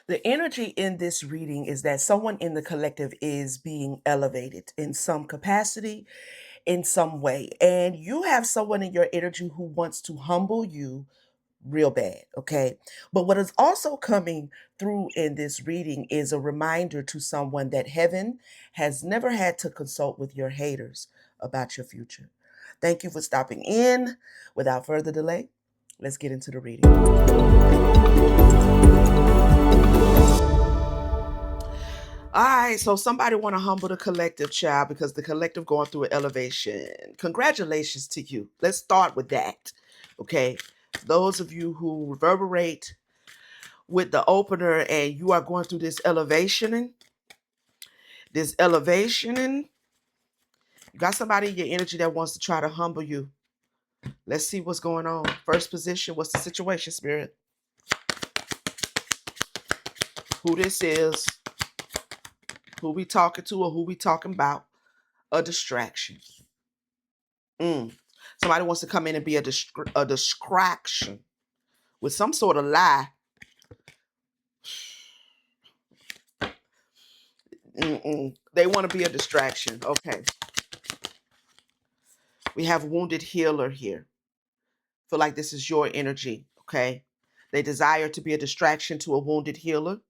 The energy in this reading is that someone in the collective is being elevated in some capacity, in some way. And you have someone in your energy who wants to humble you real bad, okay? But what is also coming through in this reading is a reminder to someone that heaven has never had to consult with your haters about your future. Thank you for stopping in. Without further delay, let's get into the reading. All right, so somebody want to humble the collective, child, because the collective going through an elevation. Congratulations to you. Let's start with that, okay? Those of you who reverberate with the opener and you are going through this elevation, you got somebody in your energy that wants to try to humble you. Let's see what's going on. First position, what's the situation, Spirit? Who this is, who we talking to or who we talking about. A distraction. Somebody wants to come in and be a distraction with some sort of lie. They want to be a distraction. Okay. We have wounded healer here. Feel like this is your energy. Okay. They desire to be a distraction to a wounded healer.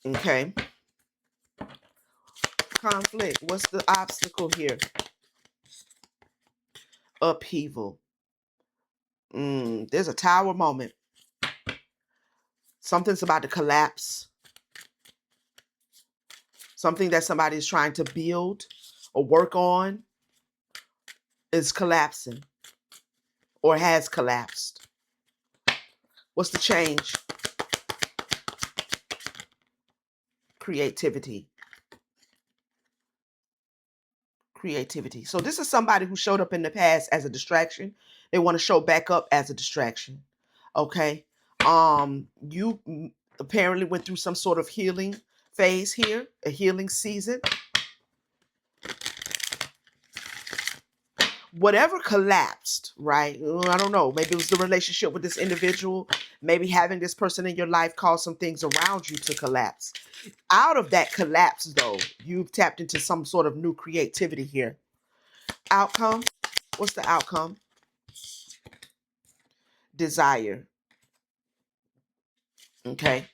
Okay. Conflict. What's the obstacle here? Upheaval. There's a tower moment. Something's about to collapse. Something that somebody's trying to build or work on is collapsing or has collapsed. What's the change? Creativity. So this is somebody who showed up in the past as a distraction. They want to show back up as a distraction. Okay. You apparently went through some sort of healing phase here, a healing season. Whatever collapsed, right? I don't know. Maybe it was the relationship with this individual. Maybe having this person in your life cause some things around you to collapse. Out of that collapse, though, you've tapped into some sort of new creativity here. Outcome. What's the outcome? Desire. Okay.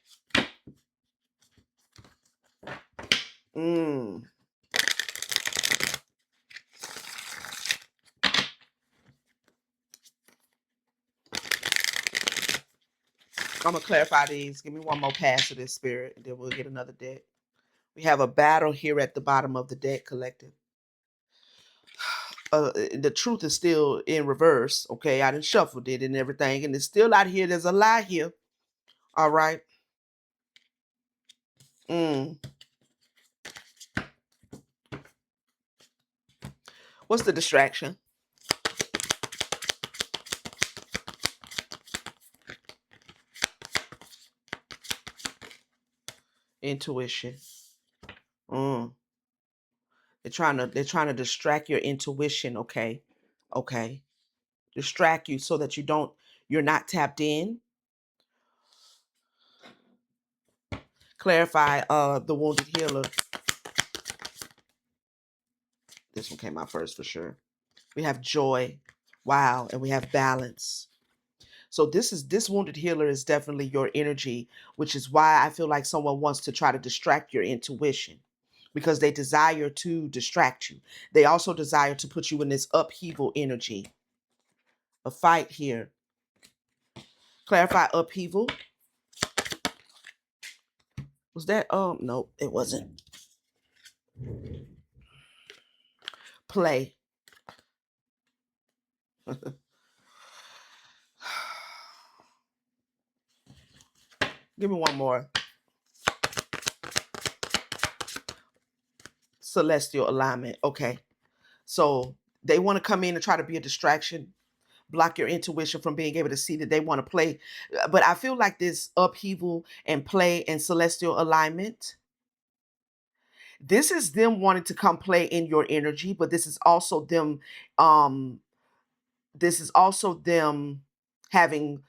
I'm going to clarify these. Give me one more pass of this, Spirit, and then we'll get another deck. We have a battle here at the bottom of the deck, collective. The truth is still in reverse. Okay, I done shuffled it and everything, and it's still out here. There's a lie here. All right. What's the distraction? Intuition. They're trying to distract your intuition. Okay. Distract you so that you're not tapped in. Clarify the wounded healer. This one came out first for sure. We have joy. Wow. And we have balance. So this wounded healer is definitely your energy, which is why I feel like someone wants to try to distract your intuition, because they desire to distract you. They also desire to put you in this upheaval energy. A fight here. Clarify upheaval. Was that no, it wasn't. Play. Give me one more. Celestial alignment. Okay. So they want to come in and try to be a distraction, block your intuition from being able to see that they want to play. But I feel like this upheaval and play and celestial alignment, this is them wanting to come play in your energy, but this is also them this is also them having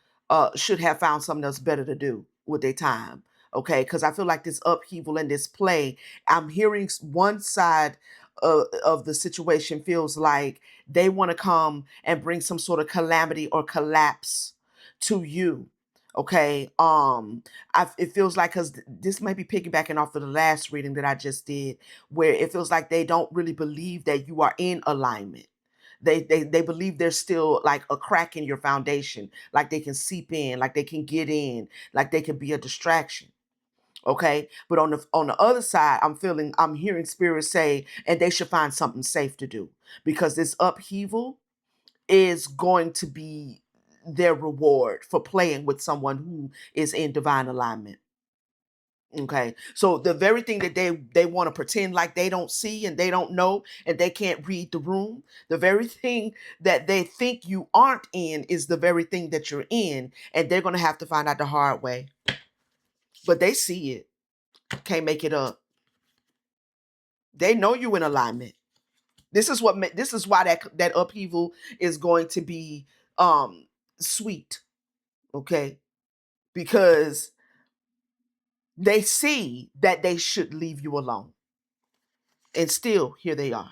should have found something else better to do with their time. Okay, because I feel like this upheaval and this play, I'm hearing one side of the situation feels like they want to come and bring some sort of calamity or collapse to you. Okay, it feels like, because this might be piggybacking off of the last reading that I just did, where it feels like they don't really believe that you are in alignment. They believe there's still like a crack in your foundation, like they can seep in, like they can get in, like they can be a distraction. Okay, but on the other side, I'm hearing spirits say, and they should find something safe to do, because this upheaval is going to be their reward for playing with someone who is in divine alignment. Okay, so the very thing that they want to pretend like they don't see and they don't know and they can't read the room, the very thing that they think you aren't in is the very thing that you're in, and they're going to have to find out the hard way. But they see it, can't make it up. They know you in alignment. This is why that upheaval is going to be sweet. Okay, because they see that they should leave you alone, and still here they are.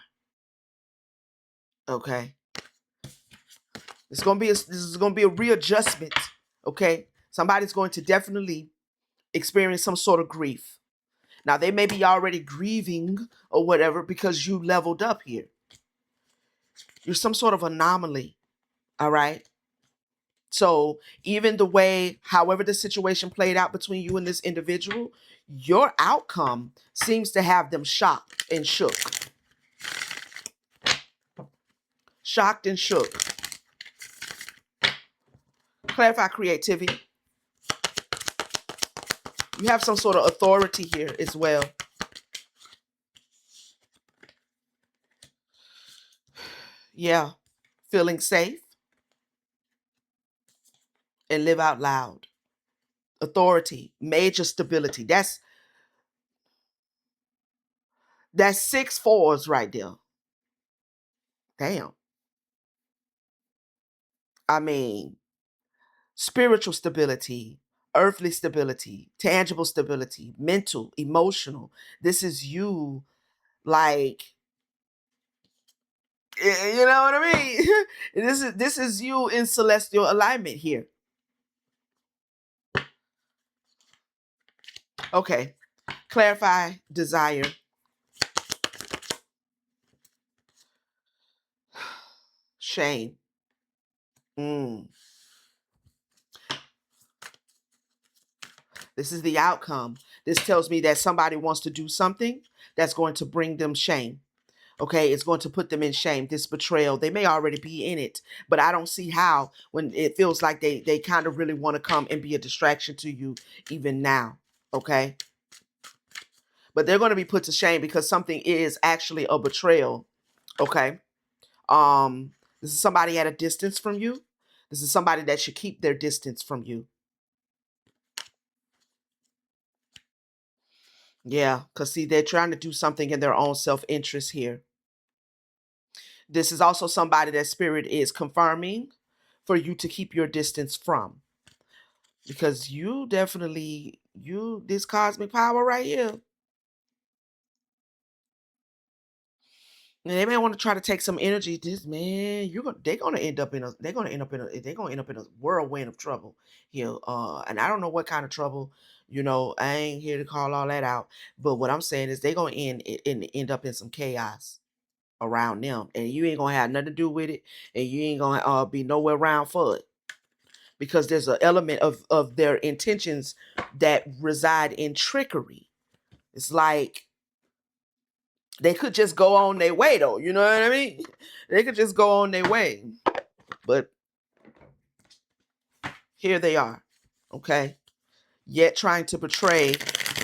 Okay, this is gonna be a readjustment. Okay, somebody's going to definitely experience some sort of grief. Now they may be already grieving or whatever because you leveled up here. You're some sort of anomaly. All right. So even the way, however the situation played out between you and this individual, your outcome seems to have them shocked and shook. Shocked and shook. Clarify creativity. You have some sort of authority here as well. Yeah. Feeling safe and live out loud. Authority, major stability. That's 6 4s right there. Damn. I mean, spiritual stability, earthly stability, tangible stability, mental, emotional. This is you, like, you know what I mean? This is you in celestial alignment here. Okay. Clarify desire. Shame. Mm. This is the outcome. This tells me that somebody wants to do something that's going to bring them shame. Okay, it's going to put them in shame. This betrayal, they may already be in it, but I don't see how, when it feels like they kind of really want to come and be a distraction to you even now. Okay, but they're going to be put to shame because something is actually a betrayal. Okay, this is somebody at a distance from you. This is somebody that should keep their distance from you. Yeah, because see, they're trying to do something in their own self-interest here. This is also somebody that spirit is confirming for you to keep your distance from, because you definitely, you, this cosmic power right here, and they may want to try to take some energy. This man, they're gonna end up in a they're gonna end up in a whirlwind of trouble here. And I don't know what kind of trouble. I ain't here to call all that out, but what I'm saying is they're gonna end up in some chaos around them, and you ain't gonna have nothing to do with it, and you ain't gonna be nowhere around for it, because there's an element of their intentions that reside in trickery. It's like they could just go on their way, though. You know what I mean? They could just go on their way, but here they are. Okay, yet trying to portray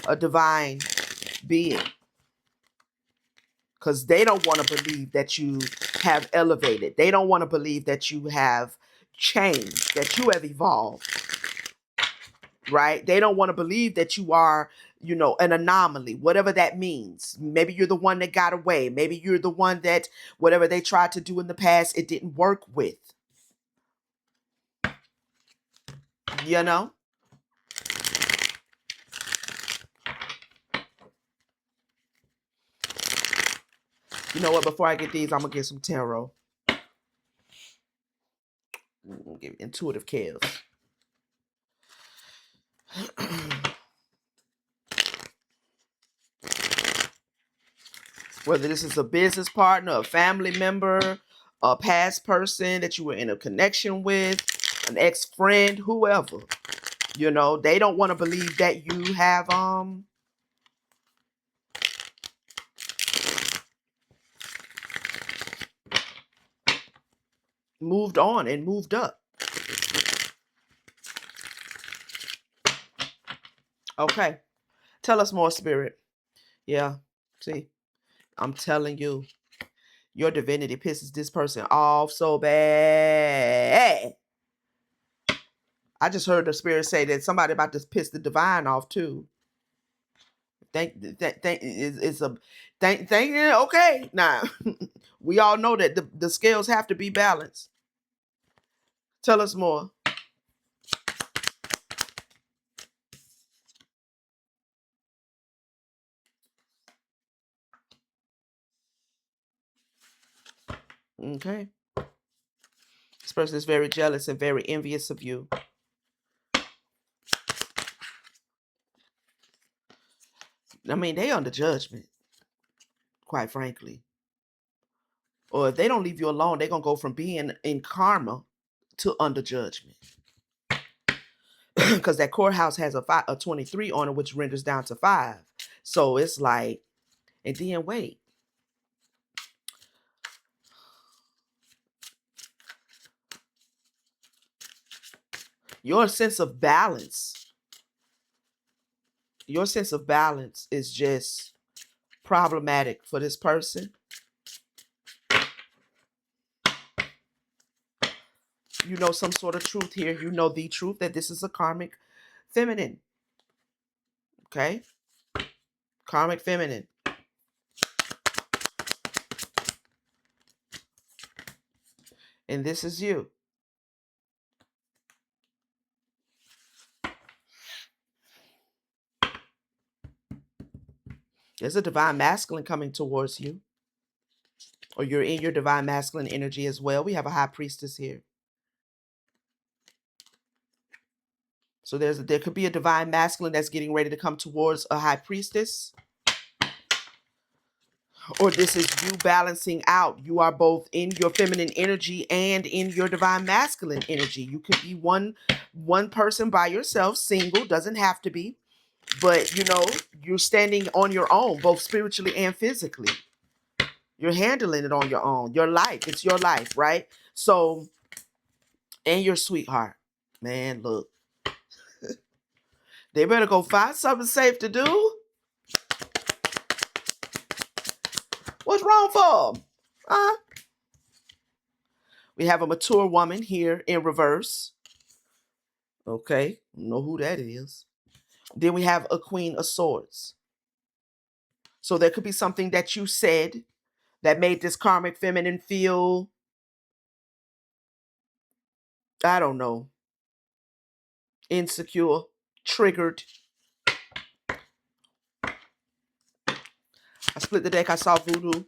a divine being, because they don't want to believe that you have elevated. They don't want to believe that you have changed, that you have evolved, right? They don't want to believe that you are, an anomaly, whatever that means. Maybe you're the one that got away. Maybe you're the one that, whatever they tried to do in the past, it didn't work with. You know? You know what? Before I get these, I'm going to get some tarot. Give intuitive chaos. Whether this is a business partner, a family member, a past person that you were in a connection with, an ex-friend, whoever, you know, they don't want to believe that you have moved on and moved up. Okay. Tell us more, Spirit. Yeah. See, I'm telling you, your divinity pisses this person off so bad. I just heard the Spirit say that somebody about to piss the divine off too. Thank it's a thank okay. Now we all know that the scales have to be balanced. Tell us more. Okay. This person is very jealous and very envious of you. I mean, they under judgment, quite frankly. Or if they don't leave you alone, they're gonna go from being in karma to under judgment. Because that courthouse has a 23 on it, which renders down to 5. So it's like, and then wait. Your sense of balance is just problematic for this person. You know some sort of truth here. You know the truth that this is a karmic feminine. Okay? Karmic feminine. And this is you. There's a divine masculine coming towards you. Or you're in your divine masculine energy as well. We have a high priestess here. So there could be a divine masculine that's getting ready to come towards a high priestess. Or this is you balancing out. You are both in your feminine energy and in your divine masculine energy. You could be one person by yourself, single, doesn't have to be. But, you know, you're standing on your own, both spiritually and physically. You're handling it on your own. Your life. It's your life, right? So, and your sweetheart. Man, look. They better go find something safe to do. What's wrong for them? Huh? We have a mature woman here in reverse. Okay. Know who that is. Then we have a Queen of Swords. So there could be something that you said that made this karmic feminine feel, I don't know, insecure, triggered. I split the deck. I saw voodoo.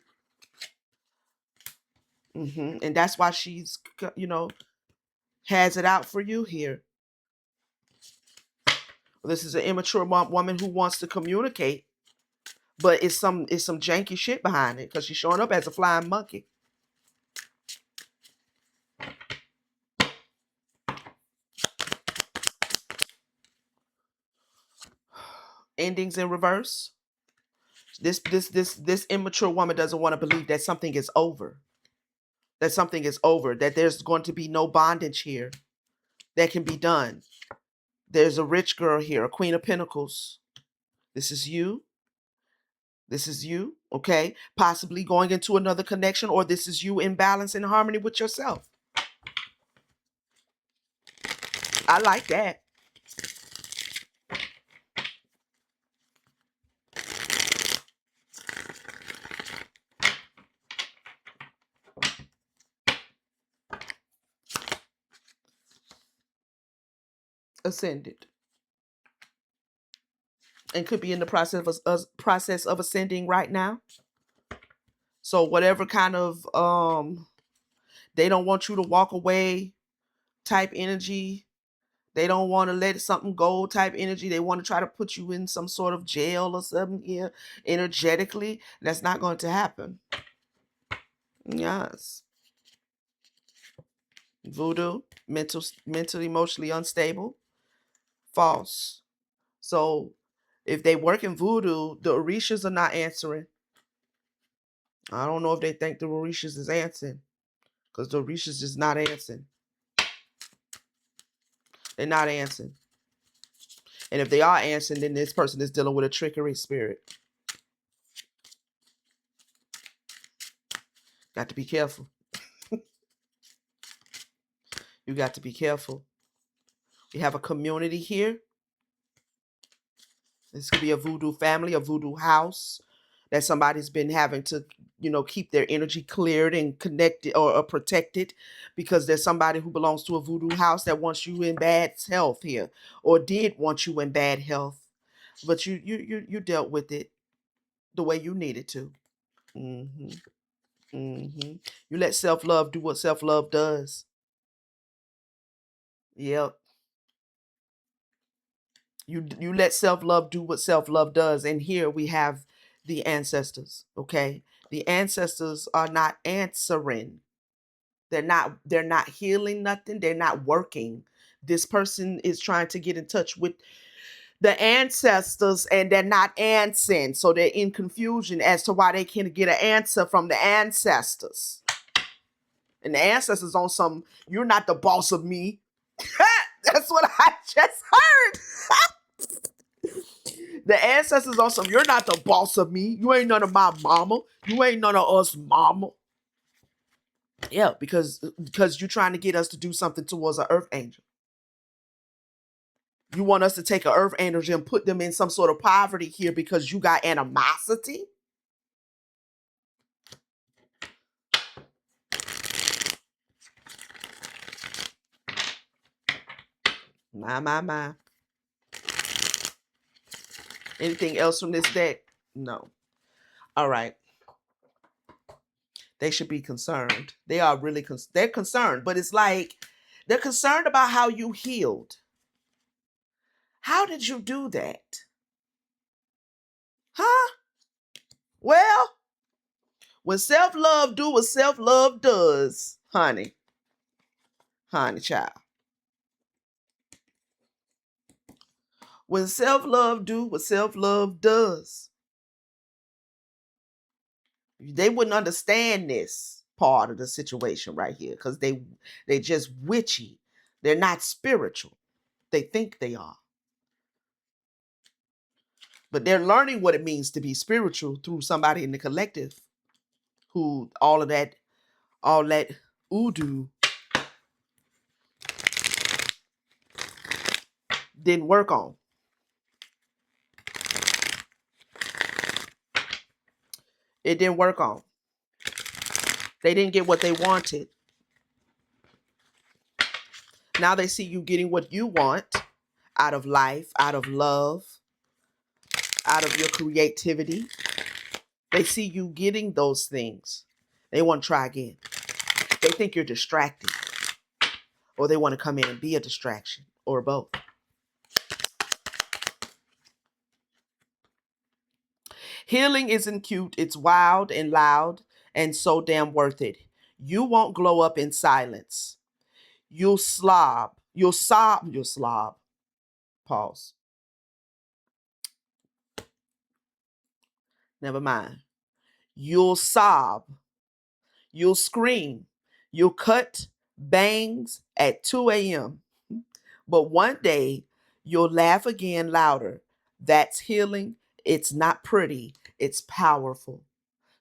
And that's why she's, you know, has it out for you here. This is an immature woman who wants to communicate, but it's some janky shit behind it because she's showing up as a flying monkey. Endings in reverse. This immature woman doesn't want to believe that something is over. That something is over. That there's going to be no bondage here that can be done. There's a rich girl here, a Queen of Pentacles. This is you. This is you, okay? Possibly going into another connection, or this is you in balance and harmony with yourself. I like that. ascended. And could be in the process of ascending right now. So whatever kind of they don't want you to walk away type energy, they don't want to let something go type energy, they want to try to put you in some sort of jail or something here energetically, that's not going to happen. Yes. Voodoo, mentally, emotionally unstable, false. So if they work in voodoo, the Orishas are not answering. I don't know if they think the Orishas is answering, because the Orishas is not answering. They're not answering. And if they are answering, then this person is dealing with a trickery spirit. Got to be careful. You got to be careful. We have a community here. This could be a voodoo family, a voodoo house that somebody's been having to, keep their energy cleared and connected or protected, because there's somebody who belongs to a voodoo house that wants you in bad health here, or did want you in bad health, but you dealt with it the way you needed to. Mm-hmm. Mm-hmm. You let self-love do what self-love does. Yep. You let self-love do what self-love does. And here we have the ancestors. Okay. The ancestors are not answering. They're not healing nothing. They're not working. This person is trying to get in touch with the ancestors and they're not answering. So they're in confusion as to why they can't get an answer from the ancestors. And the ancestors on some, you're not the boss of me. That's what I just heard. The ancestors on some, you're not the boss of me. You ain't none of my mama. You ain't none of us mama. Yeah, because you're trying to get us to do something towards an earth angel. You want us to take an earth angel and put them in some sort of poverty here because you got animosity? My. Anything else from this deck? No. All right. They should be concerned. They are really they're concerned, but it's like they're concerned about how you healed. How did you do that? Huh? Well, when self-love do what self-love does, honey child. When self-love do what self-love does, they wouldn't understand this part of the situation right here, because they just witchy. They're not spiritual. They think they are. But they're learning what it means to be spiritual through somebody in the collective who all that voodoo didn't work on. It didn't work on. They didn't get what they wanted. Now they see you getting what you want out of life, out of love, out of your creativity. They see you getting those things. They want to try again. They think you're distracted, or they want to come in and be a distraction, or both. Healing isn't cute. It's wild and loud and so damn worth it. You won't glow up in silence. You'll slob. You'll sob. You'll slob. Pause. Never mind. You'll sob. You'll scream. You'll cut bangs at 2 a.m. But one day you'll laugh again louder. That's healing. It's not pretty. It's powerful.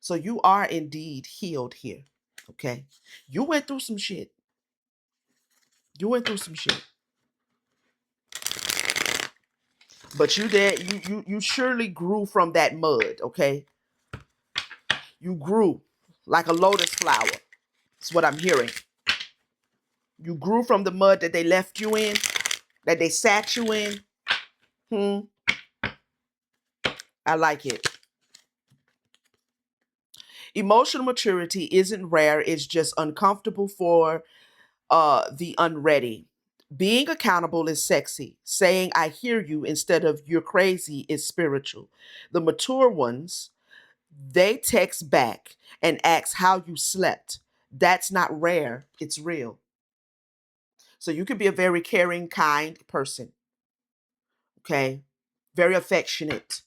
So you are indeed healed here. Okay. You went through some shit. You went through some shit. But you surely grew from that mud, okay? You grew like a lotus flower. That's what I'm hearing. You grew from the mud that they left you in. that they sat you in. Hmm. I like it. Emotional maturity isn't rare, it's just uncomfortable for the unready. Being accountable is sexy. Saying I hear you instead of you're crazy is spiritual. The mature ones, they text back and ask how you slept. That's not rare, it's real. So you can be a very caring, kind person, okay? Very affectionate.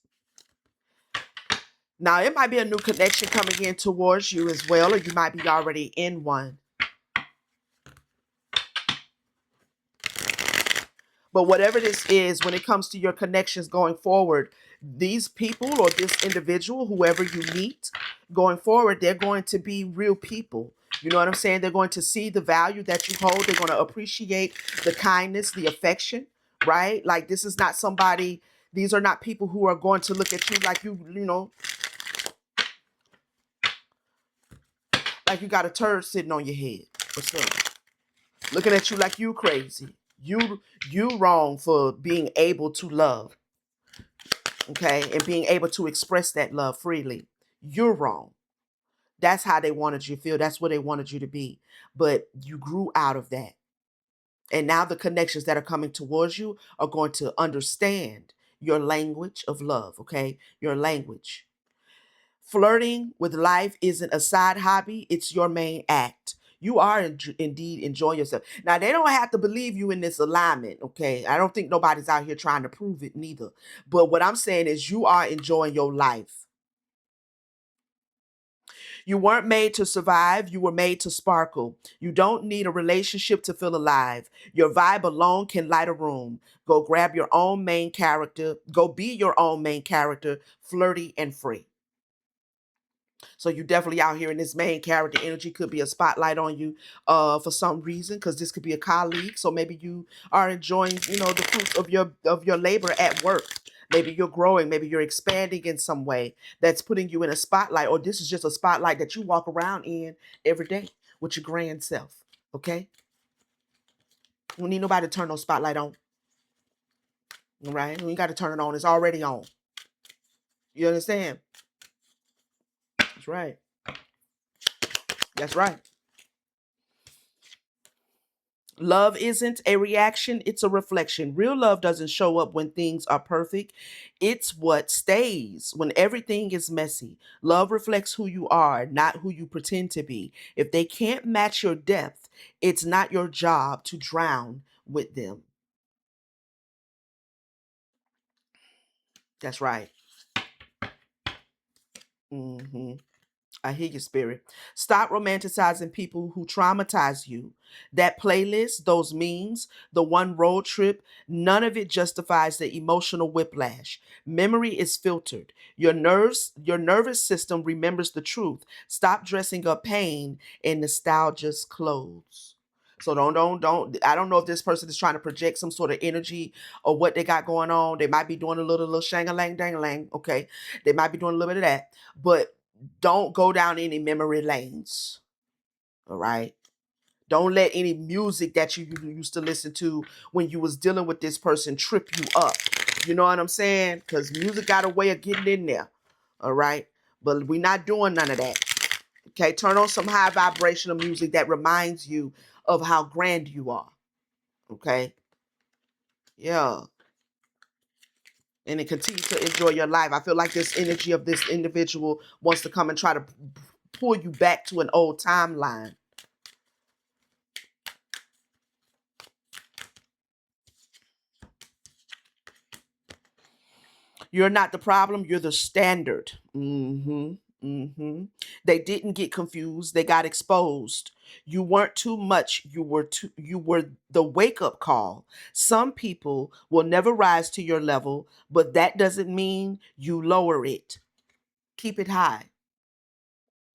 Now, it might be a new connection coming in towards you as well, or you might be already in one. But whatever this is, when it comes to your connections going forward, these people or this individual, whoever you meet going forward, they're going to be real people. You know what I'm saying? They're going to see the value that you hold. They're going to appreciate the kindness, the affection, right? Like this is not somebody, these are not people who are going to look at you like you know, like you got a turd sitting on your head or something. Looking at you like you crazy. You wrong for being able to love, okay, and being able to express that love freely. You're wrong. That's how they wanted you to feel. That's what they wanted you to be. But you grew out of that. And now the connections that are coming towards you are going to understand your language of love, okay? Your language. Flirting with life isn't a side hobby, it's your main act. You are indeed enjoying yourself. Now, they don't have to believe you in this alignment, okay? I don't think nobody's out here trying to prove it neither. But what I'm saying is you are enjoying your life. You weren't made to survive, you were made to sparkle. You don't need a relationship to feel alive. Your vibe alone can light a room. Go grab your own main character, go be your own main character, flirty and free. So you definitely out here in this main character energy. Could be a spotlight on you for some reason, because this could be a colleague. So maybe you are enjoying, you know, the fruits of your labor at work. Maybe you're growing, maybe you're expanding in some way that's putting you in a spotlight, or this is just a spotlight that you walk around in every day with your grand self. Okay? You don't need nobody to turn no spotlight on. All right? You ain't got to turn it on. It's already on. You understand? That's right. That's right. Love isn't a reaction, it's a reflection. Real love doesn't show up when things are perfect. It's what stays when everything is messy. Love reflects who you are, not who you pretend to be. If they can't match your depth, it's not your job to drown with them. That's right. Hmm. I hear your spirit. Stop romanticizing people who traumatize you. That playlist, those memes, the one road trip, none of it justifies the emotional whiplash. Memory is filtered. Your nervous system remembers the truth. Stop dressing up pain in nostalgia's clothes. So don't. I don't know if this person is trying to project some sort of energy or what they got going on. They might be doing a little shang-a-lang dang-a-lang. Okay, they might be doing a little bit of that, but don't go down any memory lanes. All right. Don't let any music that you used to listen to when you was dealing with this person trip you up. You know what I'm saying? Because music got a way of getting in there. All right. But we're not doing none of that. Okay. Turn on some high vibrational music that reminds you of how grand you are. Okay. Yeah. And then continue to enjoy your life. I feel like this energy of this individual wants to come and try to pull you back to an old timeline. You're not the problem, you're the standard. They didn't get confused, they got exposed. You weren't too much, you were the wake-up call. Some people will never rise to your level, but that doesn't mean you lower it. Keep it high.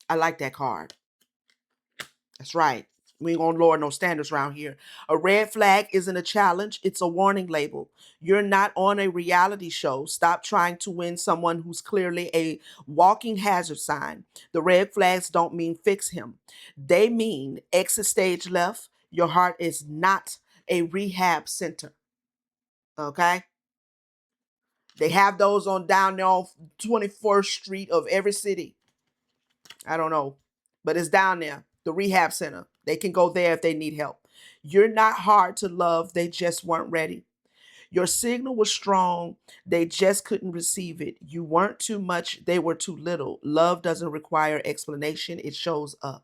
I like that card. That's right. We ain't gonna lower no standards around here. A red flag isn't a challenge, it's a warning label. You're not on a reality show. Stop trying to win someone who's clearly a walking hazard sign. The red flags don't mean fix him, they mean exit stage left. Your heart is not a rehab center. Okay? They have those on down there on 24th Street of every city. I don't know. But it's down there. The rehab center. They can go there if they need help. You're not hard to love. They just weren't ready. Your signal was strong. They just couldn't receive it. You weren't too much. They were too little. Love doesn't require explanation. It shows up.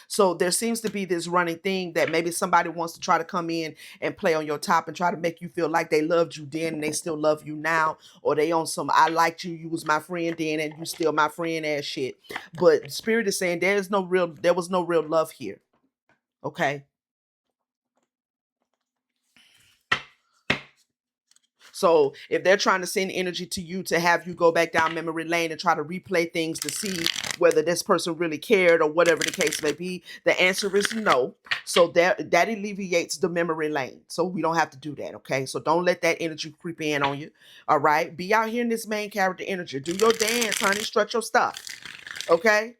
So there seems to be this running thing that maybe somebody wants to try to come in and play on your top and try to make you feel like they loved you then and they still love you now, or they on some I liked you, you was my friend then and you still my friend ass shit. But Spirit is saying there was no real love here. Okay. So if they're trying to send energy to you to have you go back down memory lane and try to replay things to see whether this person really cared or whatever the case may be, the answer is no. So that alleviates the memory lane. So we don't have to do that. Okay. So don't let that energy creep in on you. All right. Be out here in this main character energy. Do your dance, honey. Stretch your stuff. Okay.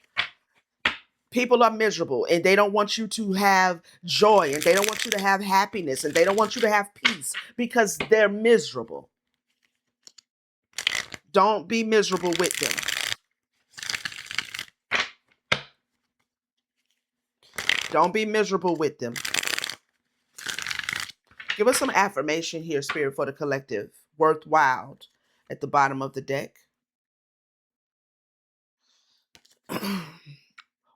People are miserable and they don't want you to have joy and they don't want you to have happiness and they don't want you to have peace because they're miserable. Don't be miserable with them. Don't be miserable with them. Give us some affirmation here, Spirit, for the collective. Worthwhile at the bottom of the deck.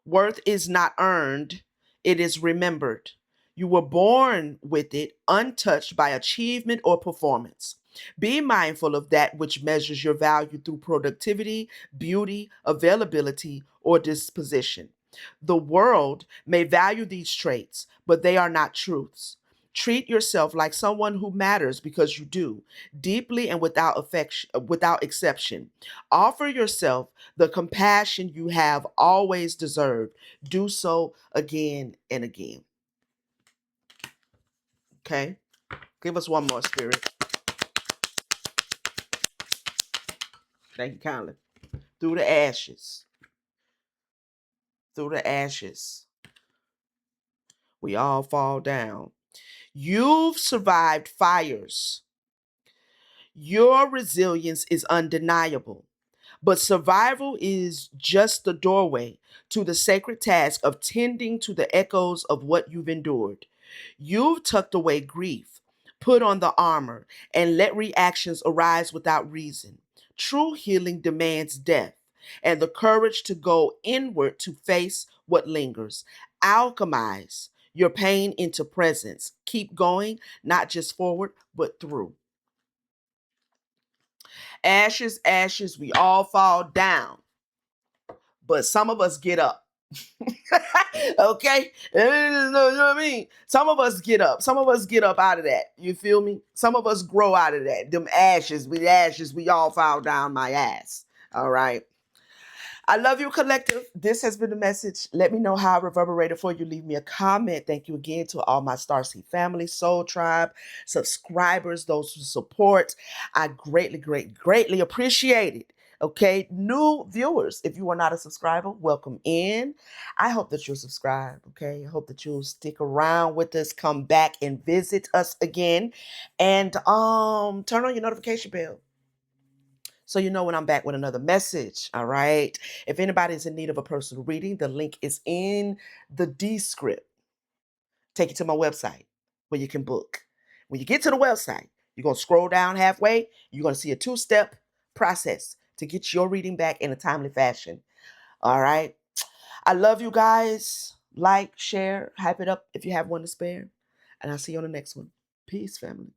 Worth is not earned, it is remembered. You were born with it, untouched by achievement or performance. Be mindful of that which measures your value through productivity, beauty, availability, or disposition. The world may value these traits, but they are not truths. Treat yourself like someone who matters because you do, deeply and without affection, without exception. Offer yourself the compassion you have always deserved. Do so again and again. Okay? Give us one more, Spirit. Thank you kindly. Through the ashes. Through the ashes. We all fall down. You've survived fires. Your resilience is undeniable. But survival is just the doorway to the sacred task of tending to the echoes of what you've endured. You've tucked away grief, put on the armor, and let reactions arise without reason. True healing demands depth and the courage to go inward to face what lingers. Alchemize your pain into presence. Keep going, not just forward, but through. Ashes, ashes, we all fall down, but some of us get up. Okay? You know what I mean? Some of us get up. Some of us get up out of that. You feel me? Some of us grow out of that. Them ashes, we all fall down my ass. All right. I love you, collective. This has been the message. Let me know how it reverberated for you. Leave me a comment. Thank you again to all my Starseed family, Soul Tribe, subscribers, those who support. I greatly appreciate it. Okay, new viewers, if you are not a subscriber, welcome in. I hope that you'll subscribe. Okay, I hope that you'll stick around with us, come back and visit us again, and turn on your notification bell so you know when I'm back with another message. All right. If anybody's in need of a personal reading, the link is in the descript. Take you to my website where you can book. When you get to the website, you're going to scroll down halfway. You're going to see a 2-step process to get your reading back in a timely fashion. All right. I love you guys. Like, share, hype it up if you have one to spare. And I'll see you on the next one. Peace, family.